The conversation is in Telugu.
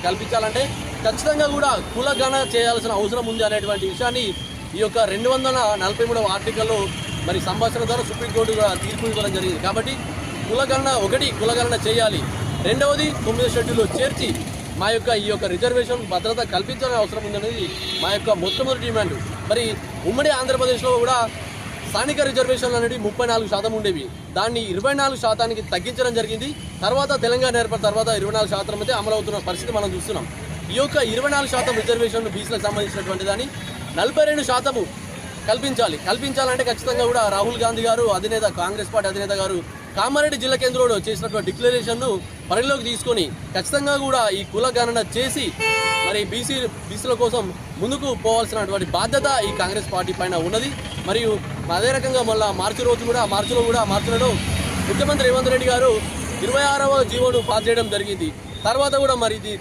కల్పించాలంటే ఖచ్చితంగా కూడా కులగణన చేయాల్సిన అవసరం ఉంది అనేటువంటి విషయాన్ని ఈ యొక్క 243వ ఆర్టికల్లో మరి సంభాషణ ద్వారా సుప్రీంకోర్టు తీర్పు ఇవ్వడం జరిగింది. కాబట్టి కులగణన చేయాలి. రెండవది 9వ షెడ్యూల్లో చేర్చి మా యొక్క ఈ యొక్క రిజర్వేషన్ భద్రత కల్పించాల్సిన అవసరం ఉందనేది మా యొక్క మొట్టమొదటి డిమాండ్. మరి ఉమ్మడి ఆంధ్రప్రదేశ్లో కూడా స్థానిక రిజర్వేషన్లు అనేవి 34% ఉండేవి. దాన్ని 24%కి తగ్గించడం జరిగింది. తర్వాత తెలంగాణ ఏర్పడిన తర్వాత 24% అయితే అమలు అవుతున్న పరిస్థితి మనం చూస్తున్నాం. ఈ యొక్క 24% రిజర్వేషన్ బీసీలకు సంబంధించినటువంటి దాన్ని 42% కల్పించాలంటే ఖచ్చితంగా కూడా రాహుల్ గాంధీ గారు అధినేత, కాంగ్రెస్ పార్టీ అధినేత గారు కామారెడ్డి జిల్లా కేంద్రంలో చేసినటువంటి డిక్లరేషన్ను పరిగణలోకి తీసుకొని ఖచ్చితంగా కూడా ఈ కుల గణన చేసి మరి బీసీల కోసం ముందుకు పోవాల్సినటువంటి బాధ్యత ఈ కాంగ్రెస్ పార్టీ పైన ఉన్నది. మరియు అదే రకంగా మళ్ళీ మార్చిలో ముఖ్యమంత్రి రేవంత్ రెడ్డి గారు 26వ జీవోను పాస్ చేయడం జరిగింది. తర్వాత కూడా మరి ఇది